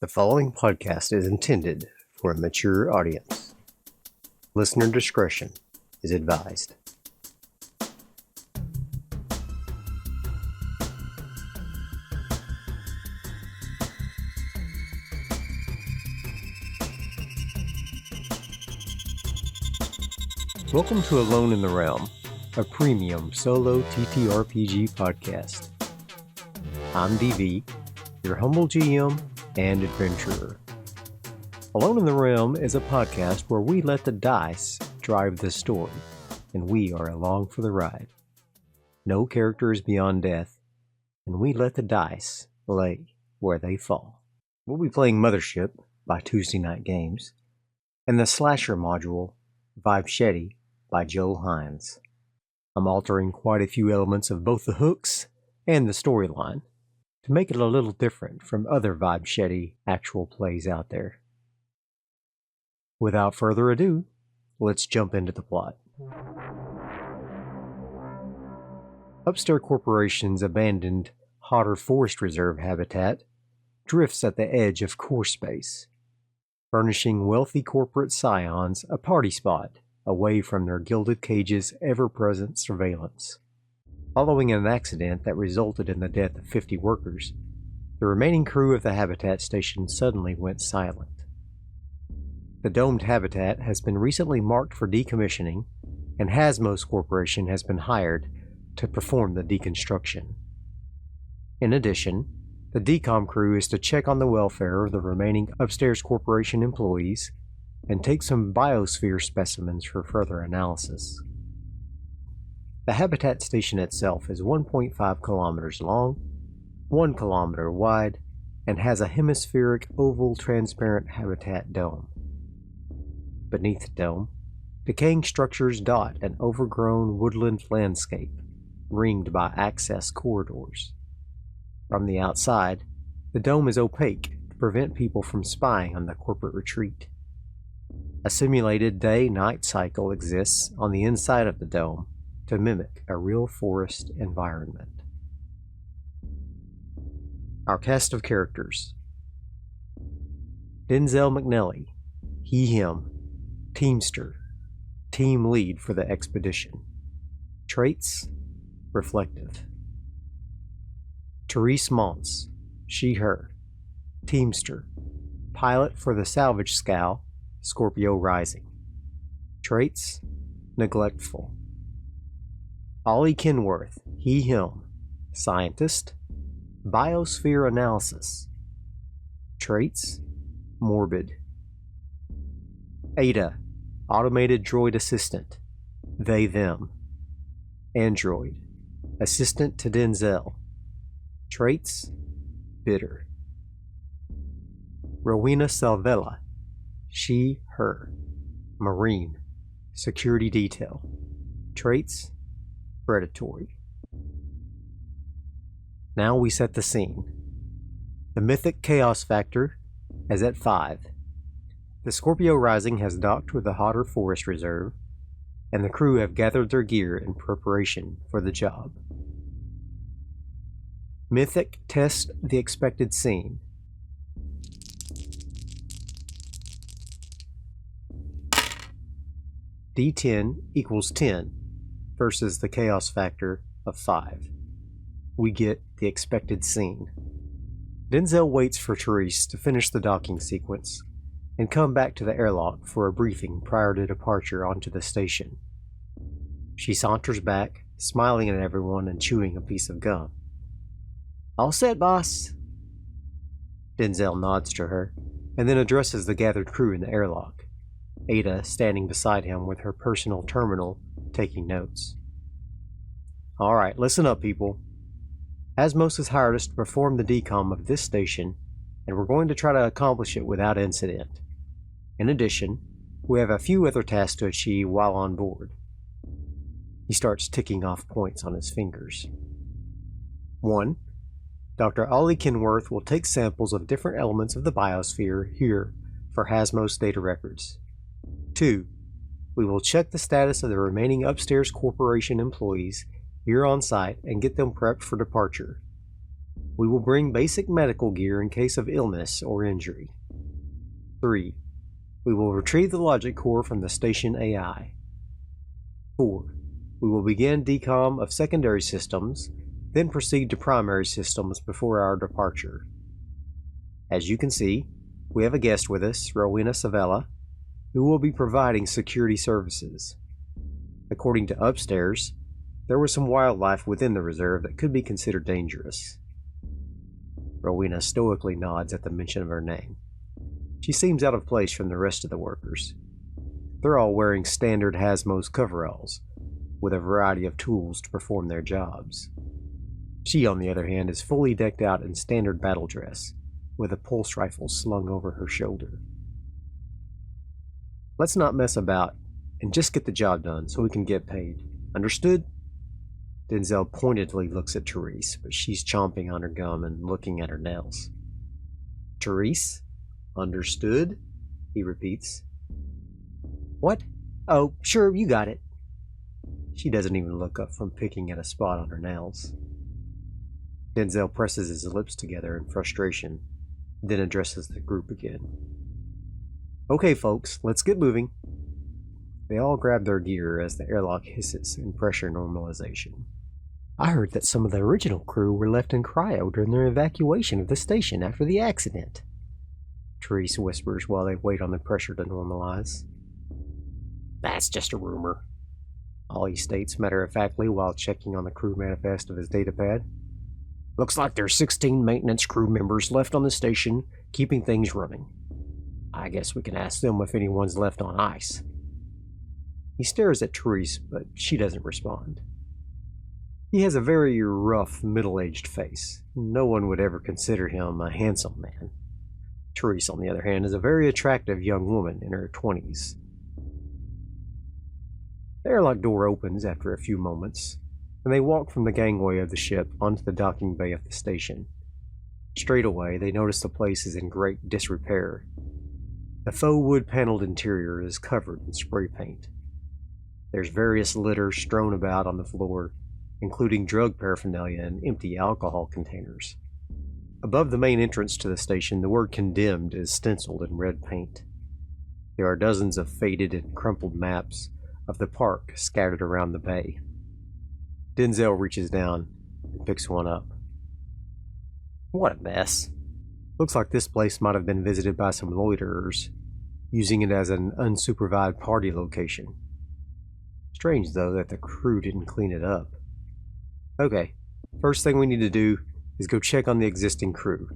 The following podcast is intended for a mature audience. Listener discretion is advised. Welcome to Alone in the Realm, a premium solo TTRPG podcast. I'm DV, your humble GM and adventurer. Alone in the Realm is a podcast where we let the dice drive the story, and we are along for the ride. No character is beyond death, and we let the dice lay where they fall. We'll be playing Mothership by Tuesday Night Games, and the slasher module, Vibechete by Joel Hines. I'm altering quite a few elements of both the hooks and the storyline to make it a little different from other Vibechete actual plays out there. Without further ado, let's jump into the plot. Upstairs Corporation's abandoned Hodder Forest Reserve habitat drifts at the edge of core space, furnishing wealthy corporate scions a party spot away from their gilded cage's ever-present surveillance. Following an accident that resulted in the death of 50 workers, the remaining crew of the habitat station suddenly went silent. The domed habitat has been recently marked for decommissioning, and Hasmos Corporation has been hired to perform the deconstruction. In addition, the decom crew is to check on the welfare of the remaining Upstairs Corporation employees and take some biosphere specimens for further analysis. The habitat station itself is 1.5 kilometers long, 1 kilometer wide, and has a hemispheric oval transparent habitat dome. Beneath the dome, decaying structures dot an overgrown woodland landscape, ringed by access corridors. From the outside, the dome is opaque to prevent people from spying on the corporate retreat. A simulated day-night cycle exists on the inside of the dome to mimic a real forest environment. Our cast of characters: Denzel McNelly, he/him, Teamster, team lead for the expedition. Traits: reflective. Therese Montz, she/her, Teamster, pilot for the salvage scow Scorpio Rising. Traits: neglectful. Ollie Kenworth, he/him, scientist, biosphere analysis. Traits: morbid. Ada, automated droid assistant, they/them. Android, assistant to Denzel. Traits: bitter. Rowena Salvella, she/her, marine, security detail. Traits: predatory. Now we set the scene. The mythic chaos factor is at 5. The Scorpio Rising has docked with the Hodder Forest Reserve, and the crew have gathered their gear in preparation for the job. Mythic tests the expected scene. D10 equals 10 versus the chaos factor of 5. We get the expected scene. Denzel waits for Therese to finish the docking sequence and come back to the airlock for a briefing prior to departure onto the station. She saunters back, smiling at everyone and chewing a piece of gum. "All set, boss." Denzel nods to her and then addresses the gathered crew in the airlock, Ada standing beside him with her personal terminal taking notes. "All right, listen up, people. Hasmos has hired us to perform the decom of this station, and we're going to try to accomplish it without incident. In addition, we have a few other tasks to achieve while on board." He starts ticking off points on his fingers. 1. Dr. Ollie Kenworth will take samples of different elements of the biosphere here for Hasmos data records. 2. We will check the status of the remaining Upstairs Corporation employees here on site and get them prepped for departure. We will bring basic medical gear in case of illness or injury. 3. We will retrieve the logic core from the station AI. 4. We will begin decom of secondary systems, then proceed to primary systems before our departure. As you can see, we have a guest with us, Rowena Savella, who will be providing security services. According to Upstairs, there was some wildlife within the reserve that could be considered dangerous. Rowena stoically nods at the mention of her name. She seems out of place from the rest of the workers. They're all wearing standard Hasmos coveralls, with a variety of tools to perform their jobs. She, on the other hand, is fully decked out in standard battle dress, with a pulse rifle slung over her shoulder. Let's not mess about, and just get the job done so we can get paid. Understood? Denzel pointedly looks at Therese, but she's chomping on her gum and looking at her nails. Therese? Understood? He repeats. What? Oh, sure, you got it. She doesn't even look up from picking at a spot on her nails. Denzel presses his lips together in frustration, then addresses the group again. Okay, folks, let's get moving. They all grab their gear as the airlock hisses in pressure normalization. I heard that some of the original crew were left in cryo during their evacuation of the station after the accident, Therese whispers while they wait on the pressure to normalize. That's just a rumor, Ollie states matter-of-factly while checking on the crew manifest of his datapad. Looks like there's 16 maintenance crew members left on the station, keeping things running. I guess we can ask them if anyone's left on ice. He stares at Therese, but she doesn't respond. He has a very rough, middle-aged face. No one would ever consider him a handsome man. Therese, on the other hand, is a very attractive young woman in her 20s. The airlock door opens after a few moments, and they walk from the gangway of the ship onto the docking bay of the station. Straight away, they notice the place is in great disrepair. The faux wood-paneled interior is covered in spray paint. There's various litter strewn about on the floor, including drug paraphernalia and empty alcohol containers. Above the main entrance to the station, the word condemned is stenciled in red paint. There are dozens of faded and crumpled maps of the park scattered around the bay. Denzel reaches down and picks one up. What a mess. Looks like this place might have been visited by some loiterers, using it as an unsupervised party location. Strange, though, that the crew didn't clean it up. Okay, first thing we need to do is go check on the existing crew.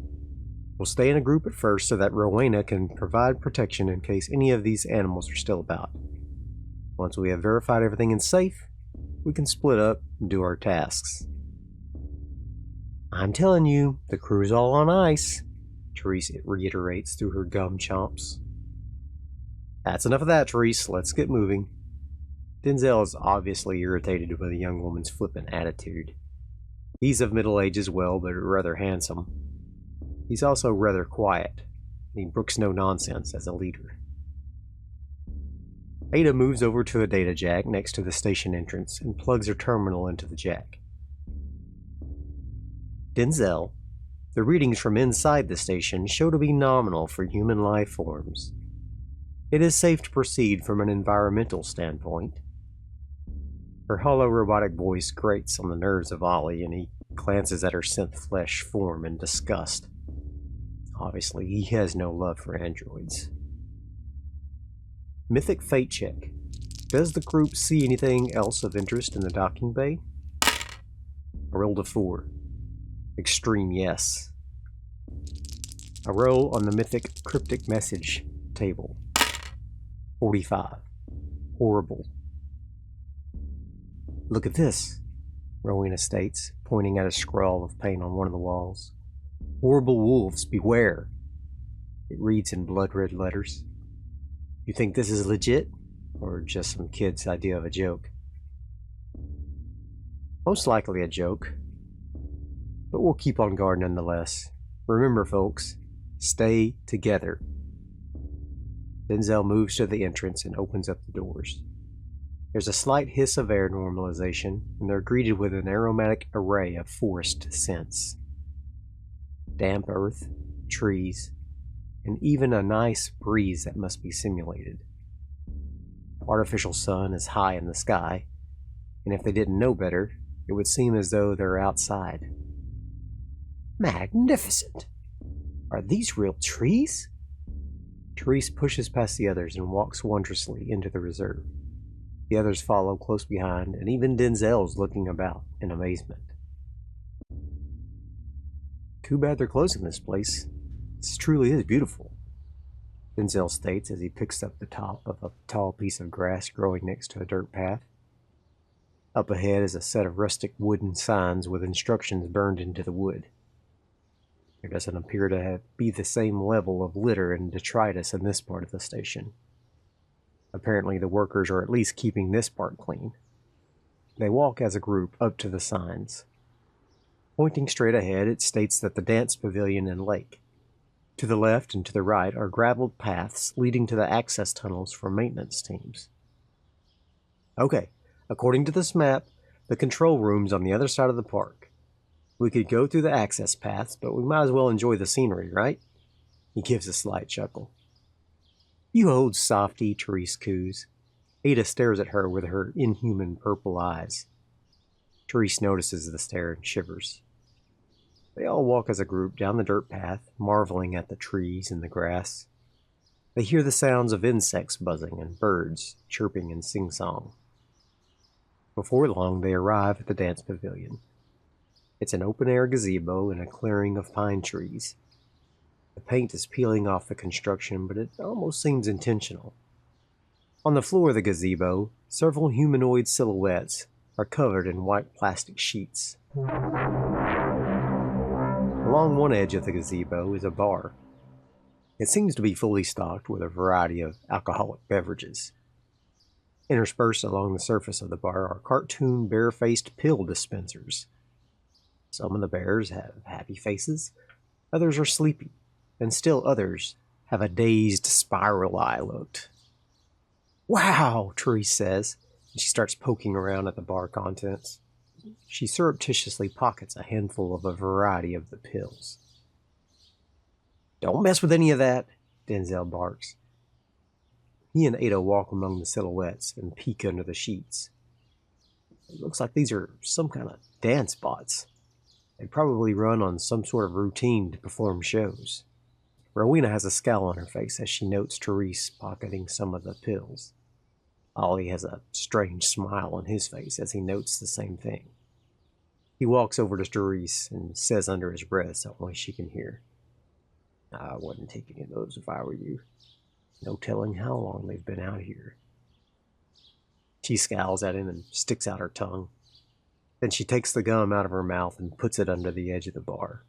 We'll stay in a group at first so that Rowena can provide protection in case any of these animals are still about. Once we have verified everything is safe, we can split up and do our tasks. I'm telling you, the crew's all on ice, Therese reiterates through her gum chomps. That's enough of that, Therese. Let's get moving. Denzel is obviously irritated by the young woman's flippant attitude. He's of middle age as well, but rather handsome. He's also rather quiet, and he brooks no nonsense as a leader. Ada moves over to a data jack next to the station entrance and plugs her terminal into the jack. Denzel, the readings from inside the station show to be nominal for human life forms. It is safe to proceed from an environmental standpoint. Her hollow robotic voice grates on the nerves of Ollie, and he glances at her synth flesh form in disgust. Obviously, he has no love for androids. Mythic fate check. Does the group see anything else of interest in the docking bay? I rolled a 4. Extreme yes. I roll on the mythic cryptic message table. 45. Horrible. Look at this, Rowena states, pointing at a scrawl of paint on one of the walls. Horrible wolves, beware. It reads in blood-red letters. You think this is legit, or just some kid's idea of a joke? Most likely a joke, but we'll keep on guard nonetheless. Remember, folks, stay together. Denzel moves to the entrance and opens up the doors. There's a slight hiss of air normalization, and they're greeted with an aromatic array of forest scents. damp earth, trees, and even a nice breeze that must be simulated. The artificial sun is high in the sky, and if they didn't know better, it would seem as though they're outside. Magnificent! Are these real trees? Therese pushes past the others and walks wondrously into the reserve. The others follow close behind, and even Denzel's looking about in amazement. Too bad they're closing this place. This truly is beautiful, Denzel states as he picks up the top of a tall piece of grass growing next to a dirt path. Up ahead is a set of rustic wooden signs with instructions burned into the wood. There doesn't appear to be the same level of litter and detritus in this part of the station. Apparently the workers are at least keeping this part clean. They walk as a group up to the signs. Pointing straight ahead, it states that the dance pavilion and lake. To the left and to the right are graveled paths leading to the access tunnels for maintenance teams. Okay, according to this map, the control room's on the other side of the park. We could go through the access paths, but we might as well enjoy the scenery, right? He gives a slight chuckle. You old softy, Therese coos. Ada stares at her with her inhuman purple eyes. Therese notices the stare and shivers. They all walk as a group down the dirt path, marveling at the trees and the grass. They hear the sounds of insects buzzing and birds chirping in sing-song. Before long, they arrive at the dance pavilion. It's an open-air gazebo in a clearing of pine trees. The paint is peeling off the construction, but it almost seems intentional. On the floor of the gazebo, several humanoid silhouettes are covered in white plastic sheets. Along one edge of the gazebo is a bar. It seems to be fully stocked with a variety of alcoholic beverages. Interspersed along the surface of the bar are cartoon bare-faced pill dispensers. Some of the bears have happy faces, others are sleepy, and still others have a dazed spiral eye look. Wow, Therese says, and she starts poking around at the bar contents. She surreptitiously pockets a handful of a variety of the pills. Don't mess with any of that, Denzel barks. He and Ada walk among the silhouettes and peek under the sheets. It looks like these are some kind of dance bots. They probably run on some sort of routine to perform shows. Rowena has a scowl on her face as she notes Therese pocketing some of the pills. Ollie has a strange smile on his face as he notes the same thing. He walks over to Therese and says under his breath so only she can hear, I wouldn't take any of those if I were you. No telling how long they've been out here. She scowls at him and sticks out her tongue. Then she takes the gum out of her mouth and puts it under the edge of the bar.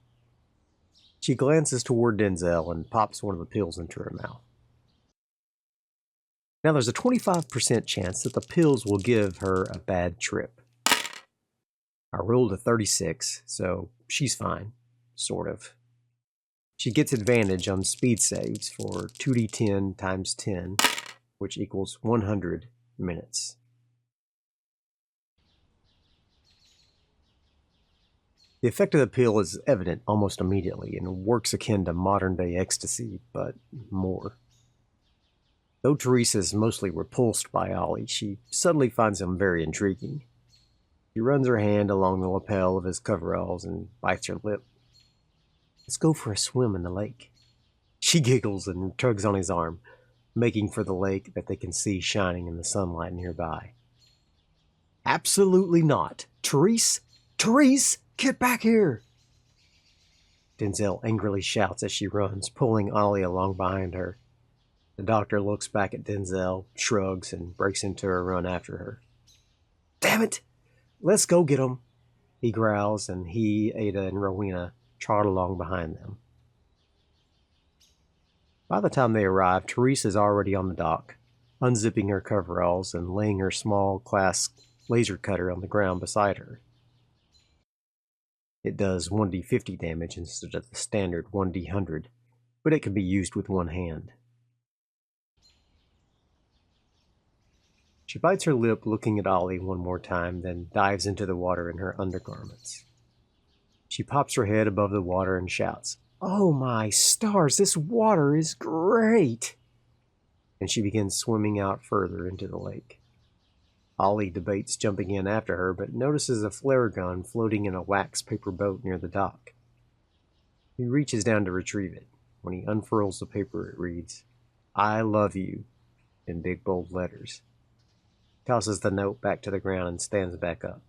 She glances toward Denzel and pops one of the pills into her mouth. Now there's a 25% chance that the pills will give her a bad trip. I rolled a 36, so she's fine. Sort of. She gets advantage on speed saves for 2d10 times 10, which equals 100 minutes. The effect of the pill is evident almost immediately and works akin to modern-day ecstasy, but more. Though Therese is mostly repulsed by Ollie, she suddenly finds him very intriguing. She runs her hand along the lapel of his coveralls and bites her lip. Let's go for a swim in the lake. She giggles and tugs on his arm, making for the lake that they can see shining in the sunlight nearby. Absolutely not. Therese! Therese! Get back here! Denzel angrily shouts as she runs, pulling Ollie along behind her. The doctor looks back at Denzel, shrugs, and breaks into a run after her. Damn it! Let's go get him! He growls, and he, Ada, and Rowena trot along behind them. By the time they arrive, Therese is already on the dock, unzipping her coveralls and laying her small class laser cutter on the ground beside her. It does 1d50 damage instead of the standard 1d100, but it can be used with one hand. She bites her lip looking at Ollie one more time, then dives into the water in her undergarments. She pops her head above the water and shouts, "Oh my stars, this water is great!" And she begins swimming out further into the lake. Ollie debates jumping in after her, but notices a flare gun floating in a wax paper boat near the dock. He reaches down to retrieve it. When he unfurls the paper, it reads, "I love you," in big bold letters. Tosses the note back to the ground and stands back up.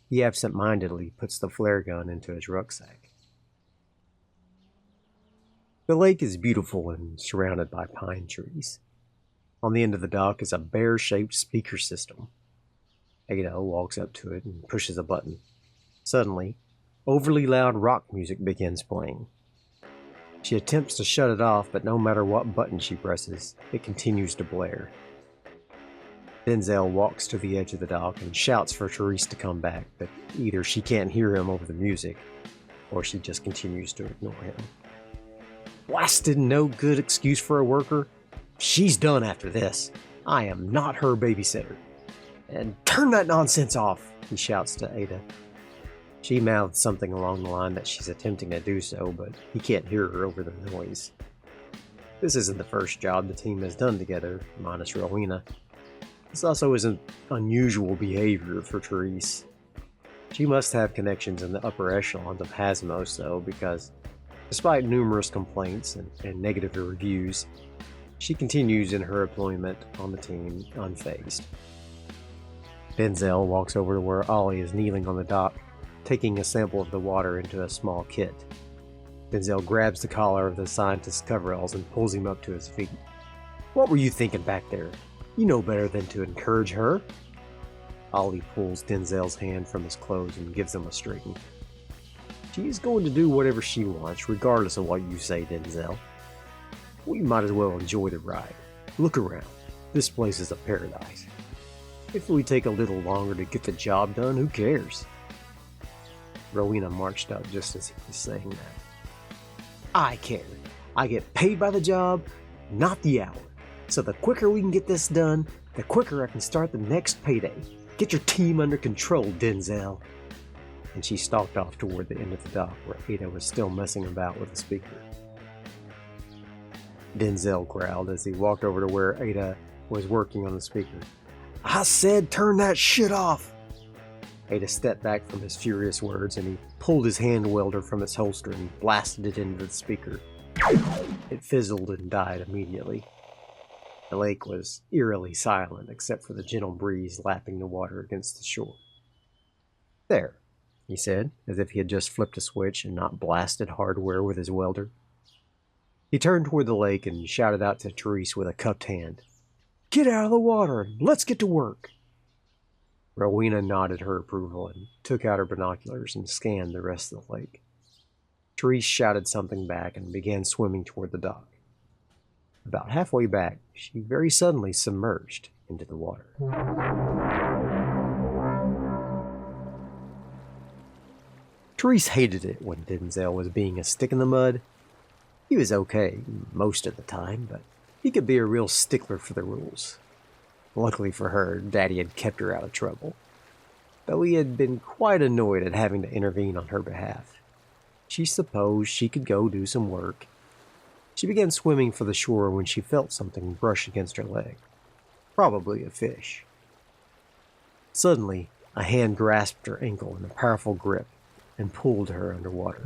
He absent-mindedly puts the flare gun into his rucksack. The lake is beautiful and surrounded by pine trees. On the end of the dock is a bear-shaped speaker system. Ada walks up to it and pushes a button. Suddenly, overly loud rock music begins playing. She attempts to shut it off, but no matter what button she presses, it continues to blare. Denzel walks to the edge of the dock and shouts for Therese to come back, but either she can't hear him over the music, or she just continues to ignore him. Blasted no good excuse for a worker. She's done after this. I am not her babysitter. And turn that nonsense off, he shouts to Ada. She mouths something along the line that she's attempting to do so, but he can't hear her over the noise. This isn't the first job the team has done together, minus Rowena. This also isn't unusual behavior for Therese. She must have connections in the upper echelons of Hasmos, though, because despite numerous complaints and negative reviews, she continues in her employment on the team unfazed. Denzel walks over to where Ollie is kneeling on the dock, taking a sample of the water into a small kit. Denzel grabs the collar of the scientist's coveralls and pulls him up to his feet. "What were you thinking back there? You know better than to encourage her." Ollie pulls Denzel's hand from his clothes and gives him a straighten. "She is going to do whatever she wants, regardless of what you say, Denzel. We might as well enjoy the ride. Look around. This place is a paradise. If we take a little longer to get the job done, who cares?" Rowena marched up just as he was saying that. "I care. I get paid by the job, not the hour. So the quicker we can get this done, the quicker I can start the next payday. Get your team under control, Denzel." And she stalked off toward the end of the dock where Ada was still messing about with the speaker. Denzel growled as he walked over to where Ada was working on the speaker. "I said turn that shit off!" Ada stepped back from his furious words and he pulled his hand welder from its holster and blasted it into the speaker. It fizzled and died immediately. The lake was eerily silent except for the gentle breeze lapping the water against the shore. "There," he said, as if he had just flipped a switch and not blasted hardware with his welder. He turned toward the lake and shouted out to Therese with a cupped hand, "Get out of the water and let's get to work." Rowena nodded her approval and took out her binoculars and scanned the rest of the lake. Therese shouted something back and began swimming toward the dock. About halfway back, she very suddenly submerged into the water. Therese hated it when Denzel was being a stick in the mud. He was okay most of the time, but he could be a real stickler for the rules. Luckily for her, Daddy had kept her out of trouble, though he had been quite annoyed at having to intervene on her behalf. She supposed she could go do some work. She began swimming for the shore when she felt something brush against her leg. Probably a fish. Suddenly, a hand grasped her ankle in a powerful grip and pulled her underwater.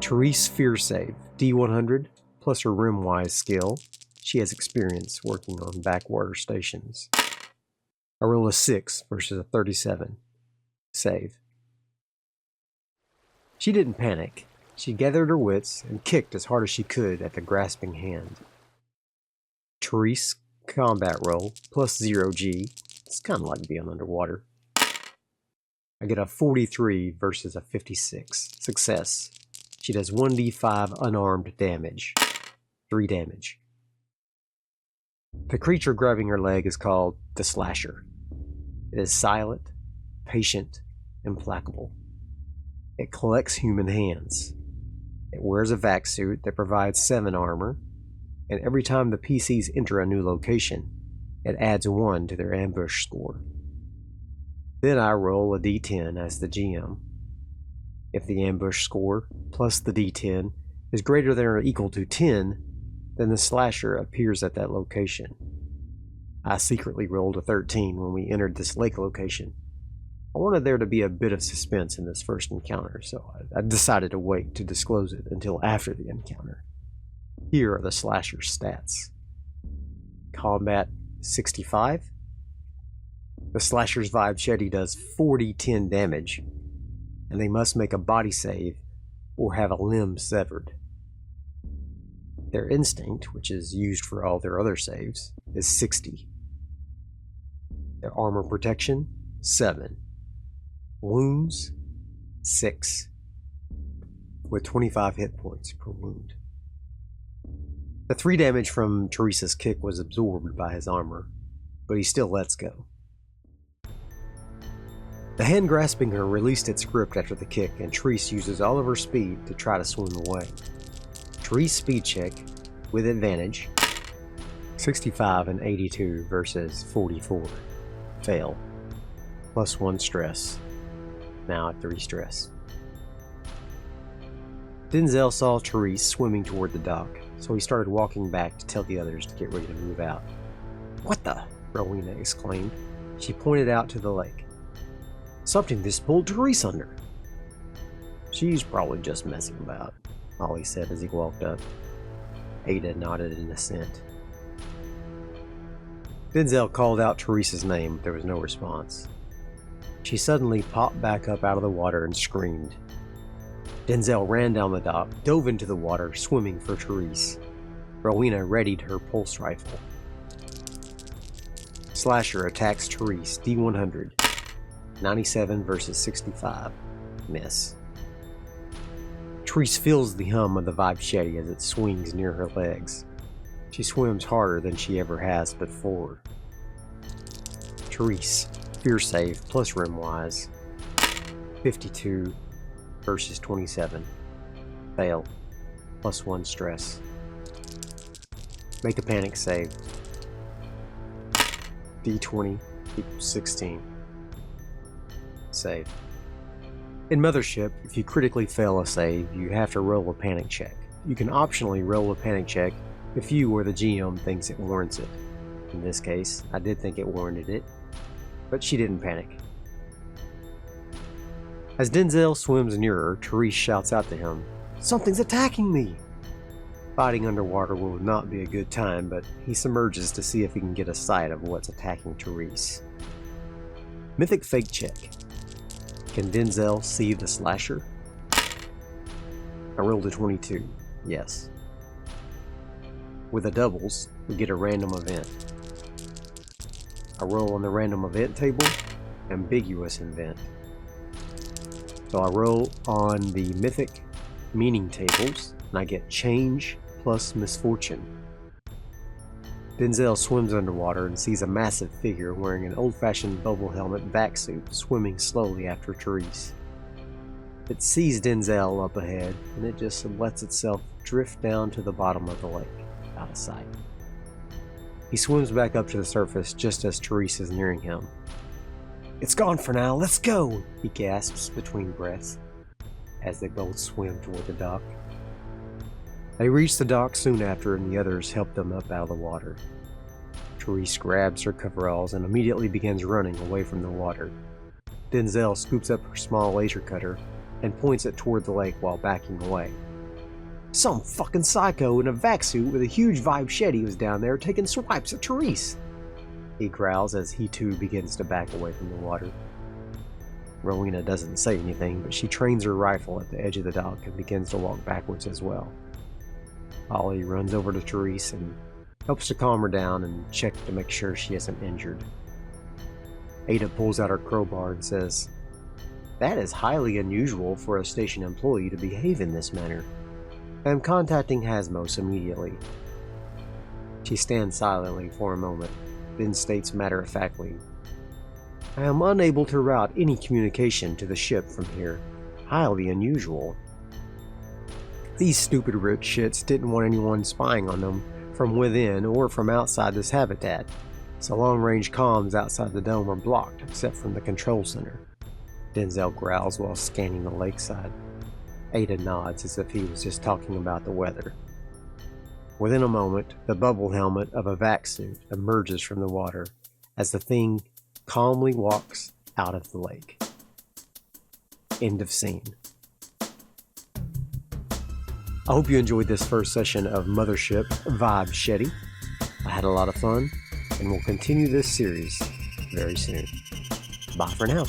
Therese fear save, D100, plus her rim-wise skill. She has experience working on backwater stations. I roll a 6 versus a 37. Save. She didn't panic. She gathered her wits and kicked as hard as she could at the grasping hand. Therese, combat roll, plus 0G. It's kind of like being underwater. I get a 43 versus a 56. Success. She does 1d5 unarmed damage. 3 damage. The creature grabbing her leg is called the Slasher. It is silent, patient, implacable. It collects human hands. It wears a vac suit that provides 7 armor, and every time the PCs enter a new location, it adds 1 to their ambush score. Then I roll a d10 as the GM. If the ambush score plus the d10 is greater than or equal to 10, then the slasher appears at that location. I secretly rolled a 13 when we entered this lake location. I wanted there to be a bit of suspense in this first encounter, so I decided to wait to disclose it until after the encounter. Here are the slasher's stats. Combat 65. The slasher's Vibchete does 40-10 damage, and they must make a body save or have a limb severed. Their instinct, which is used for all their other saves, is 60. Their armor protection, 7. Wounds, 6. With 25 hit points per wound. The 3 damage from Teresa's kick was absorbed by his armor, but he still lets go. The hand grasping her released its grip after the kick, and Therese uses all of her speed to try to swim away. Therese speed check, with advantage, 65 and 82 versus 44. Fail. +1 stress. Now at 3 stress. Denzel saw Therese swimming toward the dock, so he started walking back to tell the others to get ready to move out. "What the?" Rowena exclaimed. She pointed out to the lake. "Something just pulled Therese under." "She's probably just messing about," Ollie said as he walked up. Ada nodded in assent. Denzel called out Teresa's name, but there was no response. She suddenly popped back up out of the water and screamed. Denzel ran down the dock, dove into the water, swimming for Therese. Rowena readied her pulse rifle. Slasher attacks Therese, D100. 97 versus 65. Miss. Therese feels the hum of the Vibchete as it swings near her legs. She swims harder than she ever has before. Therese, fear save plus rimwise. 52 versus 27. Fail. +1 stress. Make a panic save. D20 equals 16. Save. In Mothership, if you critically fail a save, you have to roll a panic check. You can optionally roll a panic check if you or the GM thinks it warrants it. In this case, I did think it warranted it, but she didn't panic. As Denzel swims nearer, Therese shouts out to him, "Something's attacking me!" Fighting underwater will not be a good time, but he submerges to see if he can get a sight of what's attacking Therese. Mythic fake check. Can Denzel see the slasher? I rolled a 22. Yes. With the doubles, we get a random event. I roll on the random event table, ambiguous event. So I roll on the mythic meaning tables, and I get change plus misfortune. Denzel swims underwater and sees a massive figure wearing an old-fashioned bubble helmet vac suit swimming slowly after Therese. It sees Denzel up ahead, and it just lets itself drift down to the bottom of the lake, out of sight. He swims back up to the surface just as Therese is nearing him. "It's gone for now, let's go!" he gasps between breaths, as they both swim toward the dock. They reach the dock soon after, and the others help them up out of the water. Therese grabs her coveralls and immediately begins running away from the water. Denzel scoops up her small laser cutter and points it toward the lake while backing away. "Some fucking psycho in a vac suit with a huge Vibechete was down there taking swipes at Therese," he growls as he too begins to back away from the water. Rowena doesn't say anything, but she trains her rifle at the edge of the dock and begins to walk backwards as well. Ollie runs over to Therese and helps to calm her down and check to make sure she isn't injured. Ada pulls out her crowbar and says, "That is highly unusual for a station employee to behave in this manner. I am contacting Hasmos immediately." She stands silently for a moment, then states matter-of-factly, "I am unable to route any communication to the ship from here. Highly unusual. These stupid rich shits didn't want anyone spying on them from within or from outside this habitat. so long-range comms outside the dome are blocked except from the control center. Denzel growls while scanning the lakeside. Ada nods as if he was just talking about the weather. Within a moment, the bubble helmet of a vac suit emerges from the water as the thing calmly walks out of the lake. End of scene. I hope you enjoyed this first session of Mothership Vibechete. I had a lot of fun, and we'll continue this series very soon. Bye for now.